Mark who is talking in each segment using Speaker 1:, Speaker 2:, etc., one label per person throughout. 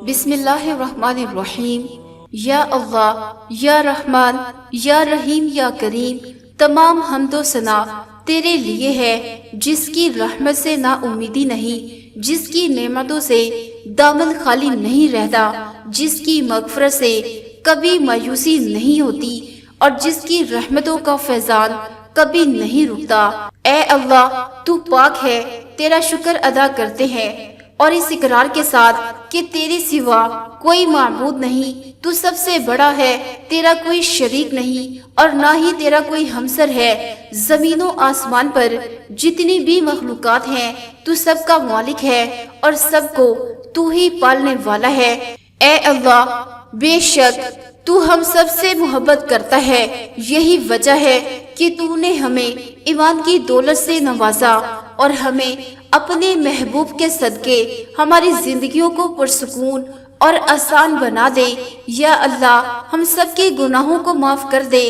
Speaker 1: بسم اللہ الرحمن الرحیم۔ یا اللہ، یا رحمان، یا رحیم، یا کریم، تمام حمد و ثنا تیرے لیے ہے، جس کی رحمت سے نا امیدی نہیں، جس کی نعمتوں سے دامن خالی نہیں رہتا، جس کی مغفرت سے کبھی مایوسی نہیں ہوتی، اور جس کی رحمتوں کا فیضان کبھی نہیں رکتا۔ اے اللہ، تو پاک ہے، تیرا شکر ادا کرتے ہیں، اور اس اقرار کے ساتھ کہ تیرے سوا کوئی معبود نہیں، تو سب سے بڑا ہے، تیرا کوئی شریک نہیں اور نہ ہی تیرا کوئی ہمسر ہے۔ زمین و آسمان پر جتنی بھی مخلوقات ہیں تو سب کا مالک ہے اور سب کو تو ہی پالنے والا ہے۔ اے اللہ، بے شک تو ہم سب سے محبت کرتا ہے، یہی وجہ ہے کہ تو نے ہمیں ایمان کی دولت سے نوازا اور ہمیں اپنے محبوب کے صدقے ہماری زندگیوں کو پرسکون اور آسان بنا دے۔ یا اللہ، ہم سب کے گناہوں کو معاف کر دے۔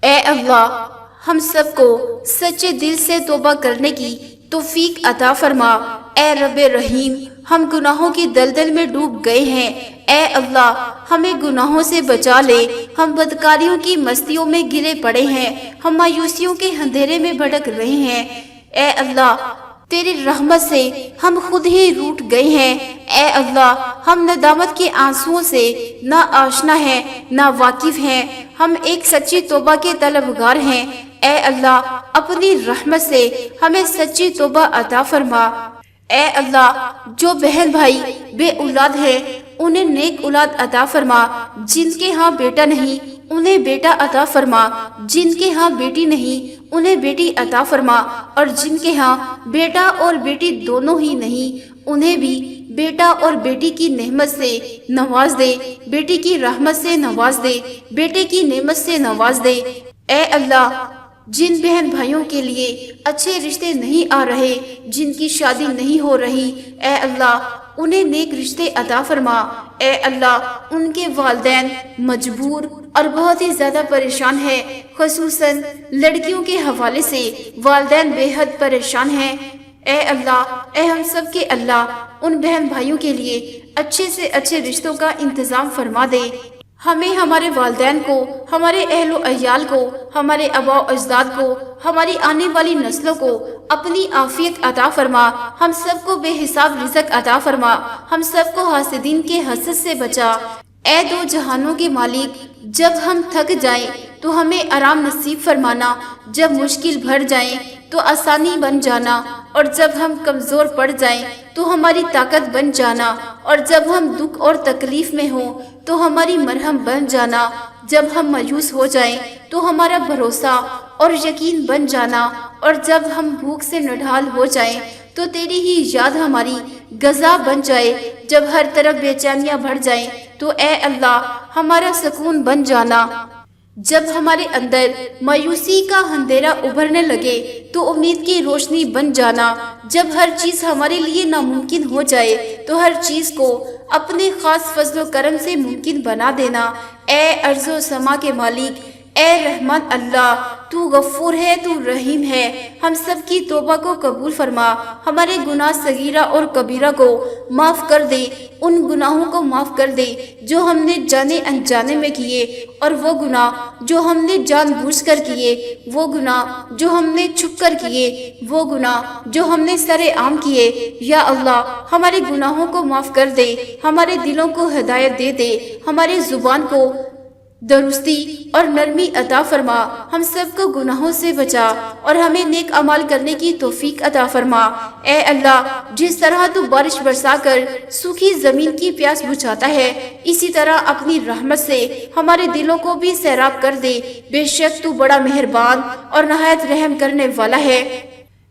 Speaker 1: اے اللہ، ہم سب کو سچے دل سے توبہ کرنے کی توفیق عطا فرما۔ اے رب رحیم، ہم گناہوں کی دلدل میں ڈوب گئے ہیں، اے اللہ ہمیں گناہوں سے بچا لے۔ ہم بدکاریوں کی مستیوں میں گرے پڑے ہیں، ہم مایوسیوں کے اندھیرے میں بھٹک رہے ہیں۔ اے اللہ، تیری رحمت سے ہم خود ہی روٹھ گئے ہیں۔ اے اللہ، ہم ندامت کے آنسوؤں سے نہ آشنا ہیں نہ واقف ہیں، ہم ایک سچی توبہ کے طلبگار ہیں۔ اے اللہ، اپنی رحمت سے ہمیں سچی توبہ عطا فرما۔ اے اللہ، جو بہن بھائی بے اولاد ہیں انہیں نیک اولاد عطا فرما، جن کے ہاں بیٹا نہیں انہیں بیٹا عطا فرما، جن کے ہاں بیٹی نہیں انہیں بیٹی عطا فرما، اور جن کے ہاں بیٹا اور بیٹی دونوں ہی نہیں انہیں بھی بیٹا اور بیٹی کی نعمت سے نواز دے، بیٹی کی رحمت سے نواز دے، بیٹے کی نعمت سے نواز دے۔ اے اللہ، جن بہن بھائیوں کے لیے اچھے رشتے نہیں آ رہے، جن کی شادی نہیں ہو رہی، اے اللہ انہیں نیک رشتے عطا فرما۔ اے اللہ، ان کے والدین مجبور اور بہت ہی زیادہ پریشان ہیں، خصوصاً لڑکیوں کے حوالے سے والدین بے حد پریشان ہیں۔ اے اللہ، اے ہم سب کے اللہ، ان بہن بھائیوں کے لیے اچھے سے اچھے رشتوں کا انتظام فرما دے۔ ہمیں، ہمارے والدین کو، ہمارے اہل و عیال کو، ہمارے آباء و اجداد کو، ہماری آنے والی نسلوں کو اپنی عافیت عطا فرما۔ ہم سب کو بے حساب رزق عطا فرما، ہم سب کو حاسدین کے حسد سے بچا۔ اے دو جہانوں کے مالک، جب ہم تھک جائیں تو ہمیں آرام نصیب فرمانا، جب مشکل بھر جائیں تو آسانی بن جانا، اور جب ہم کمزور پڑ جائیں تو ہماری طاقت بن جانا، اور جب ہم دکھ اور تکلیف میں ہوں تو ہماری مرہم بن جانا، جب ہم مایوس ہو جائیں تو ہمارا بھروسہ اور یقین بن جانا، اور جب ہم بھوک سے نڈھال ہو جائیں تو تیری ہی یاد ہماری غذا بن جائے، جب ہر طرف بے چینیاں بڑھ جائیں تو اے اللہ ہمارا سکون بن جانا، جب ہمارے اندر مایوسی کا اندھیرا ابھرنے لگے تو امید کی روشنی بن جانا، جب ہر چیز ہمارے لیے ناممکن ہو جائے تو ہر چیز کو اپنے خاص فضل و کرم سے ممکن بنا دینا۔ اے ارض و سما کے مالک، اے رحمان اللہ، تو غفور ہے، تو رحیم ہے، ہم سب کی توبہ کو قبول فرما، ہمارے گناہ صغیرہ اور کبیرہ کو معاف کر دے، ان گناہوں کو معاف کر دے جو ہم نے جانے انجانے میں کیے، اور وہ گناہ جو ہم نے جان بوجھ کر کیے، وہ گناہ جو ہم نے چھپ کر کیے، وہ گناہ جو ہم نے سر عام کیے۔ یا اللہ، ہمارے گناہوں کو معاف کر دے، ہمارے دلوں کو ہدایت دے دے، ہمارے زبان کو درستی اور نرمی عطا فرما، ہم سب کو گناہوں سے بچا اور ہمیں نیک اعمال کرنے کی توفیق عطا فرما۔ اے اللہ، جس طرح تو بارش برسا کر سوکھی زمین کی پیاس بجھاتا ہے، اسی طرح اپنی رحمت سے ہمارے دلوں کو بھی سیراب کر دے، بے شک تو بڑا مہربان اور نہایت رحم کرنے والا ہے۔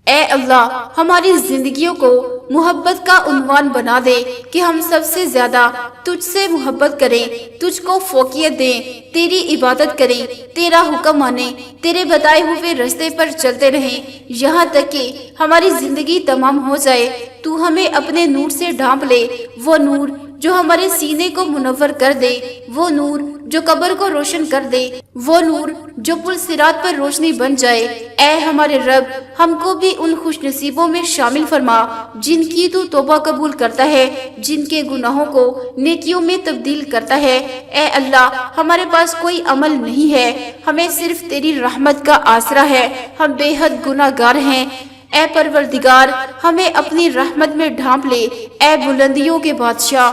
Speaker 1: اے اللہ، ہماری زندگیوں کو محبت کا عنوان بنا دے کہ ہم سب سے زیادہ تجھ سے محبت کریں، تجھ کو فوقیت دیں، تیری عبادت کریں، تیرا حکم مانیں، تیرے بتائے ہوئے رستے پر چلتے رہیں، یہاں تک کہ ہماری زندگی تمام ہو جائے تو ہمیں اپنے نور سے ڈھانپ لے، وہ نور جو ہمارے سینے کو منور کر دے، وہ نور جو قبر کو روشن کر دے، وہ نور جو پل صراط پر روشنی بن جائے۔ اے ہمارے رب، ہم کو بھی ان خوش نصیبوں میں شامل فرما جن کی تو توبہ قبول کرتا ہے، جن کے گناہوں کو نیکیوں میں تبدیل کرتا ہے۔ اے اللہ، ہمارے پاس کوئی عمل نہیں ہے، ہمیں صرف تیری رحمت کا آسرا ہے، ہم بے حد گناہ گار ہیں۔ اے پروردگار، ہمیں اپنی رحمت میں ڈھانپ لے، اے بلندیوں کے بادشاہ۔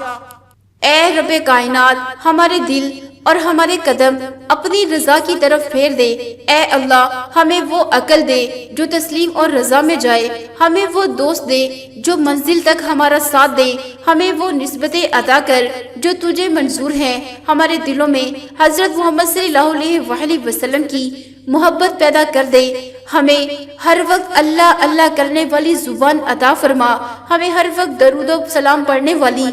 Speaker 1: اے رب کائنات، ہمارے دل اور ہمارے قدم اپنی رضا کی طرف پھیر دے۔ اے اللہ، ہمیں وہ عقل دے جو تسلیم اور رضا میں جائے، ہمیں وہ دوست دے جو منزل تک ہمارا ساتھ دے، ہمیں وہ نسبتیں عطا کر جو تجھے منظور ہیں۔ ہمارے دلوں میں حضرت محمد صلی اللہ علیہ وآلہ وسلم کی محبت پیدا کر دے، ہمیں ہر وقت اللہ اللہ کرنے والی زبان عطا فرما، ہمیں ہر وقت درود و سلام پڑھنے والی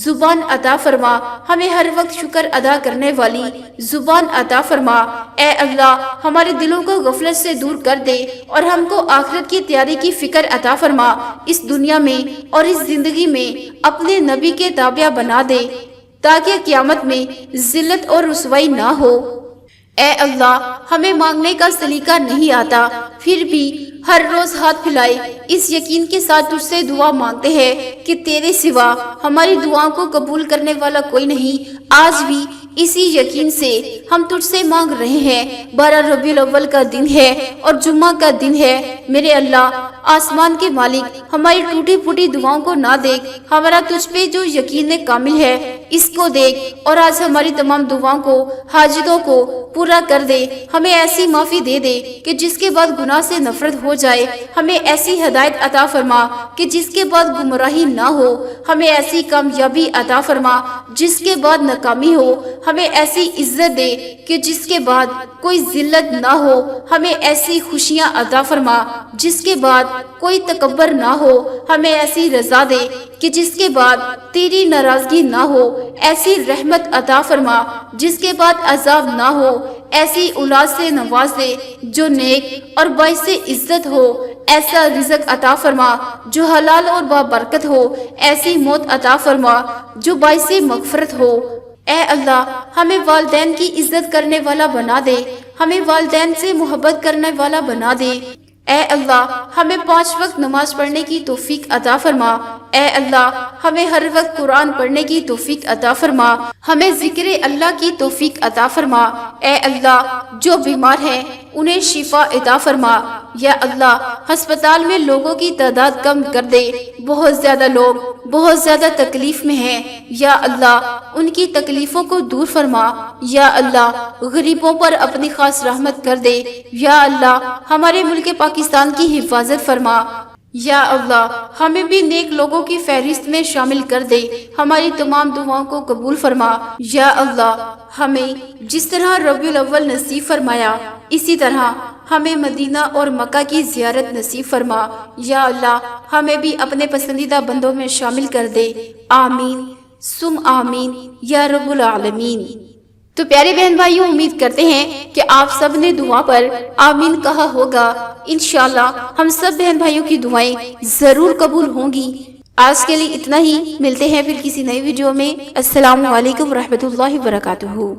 Speaker 1: زبان عطا فرما، ہمیں ہر وقت شکر ادا کرنے والی زبان عطا فرما۔ اے اللہ، ہمارے دلوں کو غفلت سے دور کر دے اور ہم کو آخرت کی تیاری کی فکر عطا فرما، اس دنیا میں اور اس زندگی میں اپنے نبی کے تابع بنا دے تاکہ قیامت میں ذلت اور رسوائی نہ ہو۔ اے اللہ، ہمیں مانگنے کا سلیقہ نہیں آتا، پھر بھی ہر روز ہاتھ پھیلائے اس یقین کے ساتھ تجھ سے دعا مانگتے ہیں کہ تیرے سوا ہماری دعاؤں کو قبول کرنے والا کوئی نہیں۔ آج بھی اسی یقین سے ہم تجھ سے مانگ رہے ہیں۔ 12 ربیع الاول کا دن ہے اور جمعہ کا دن ہے۔ میرے اللہ، آسمان کے مالک، ہماری ٹوٹی پھوٹی دعاؤں کو نہ دیکھ، ہمارا تجھ پہ جو یقین کامل ہے اس کو دیکھ اور آج ہماری تمام دعاؤں کو، حاجتوں کو پورا کر دے۔ ہمیں ایسی معافی دے دے کہ جس کے بعد گناہ سے نفرت ہو جائے، ہمیں ایسی ہدایت عطا فرما کہ جس کے بعد گمراہی نہ ہو، ہمیں ایسی کامیابی عطا فرما جس کے بعد ناکامی ہو، ہمیں ایسی عزت دے کہ جس کے بعد کوئی ذلت نہ ہو، ہمیں ایسی خوشیاں عطا فرما جس کے بعد کوئی تکبر نہ ہو، ہمیں ایسی رضا دے کہ جس کے بعد تیری ناراضگی نہ ہو، ایسی رحمت عطا فرما جس کے بعد عذاب نہ ہو، ایسی اولاد سے نواز دے جو نیک اور باعث عزت ہو، ایسا رزق عطا فرما جو حلال اور بابرکت ہو، ایسی موت عطا فرما جو باعث مغفرت ہو۔ اے اللہ، ہمیں والدین کی عزت کرنے والا بنا دے، ہمیں والدین سے محبت کرنے والا بنا دے۔ اے اللہ، ہمیں 5 وقت نماز پڑھنے کی توفیق عطا فرما۔ اے اللہ، ہمیں ہر وقت قرآن پڑھنے کی توفیق عطا فرما، ہمیں ذکر اللہ کی توفیق عطا فرما۔ اے اللہ، جو بیمار ہیں انہیں شفا عطا فرما۔ یا اللہ، ہسپتال میں لوگوں کی تعداد کم کر دے، بہت زیادہ لوگ بہت زیادہ تکلیف میں ہیں۔ یا اللہ، ان کی تکلیفوں کو دور فرما۔ یا اللہ، غریبوں پر اپنی خاص رحمت کر دے۔ یا اللہ، ہمارے ملک پاکستان کی حفاظت فرما۔ یا اللہ، ہمیں بھی نیک لوگوں کی فہرست میں شامل کر دے، ہماری تمام دعاؤں کو قبول فرما۔ یا اللہ، ہمیں جس طرح ربیع الاول نصیب فرمایا اسی طرح ہمیں مدینہ اور مکہ کی زیارت نصیب فرما۔ یا اللہ، ہمیں بھی اپنے پسندیدہ بندوں میں شامل کر دے۔ آمین ثم آمین یا رب العالمین۔ تو پیارے بہن بھائیوں، امید کرتے ہیں کہ آپ سب نے دعا پر آمین کہا ہوگا۔ انشاءاللہ ہم سب بہن بھائیوں کی دعائیں ضرور قبول ہوں گی۔ آج کے لیے اتنا ہی، ملتے ہیں پھر کسی نئی ویڈیو میں۔ السلام علیکم ورحمۃ اللہ وبرکاتہ۔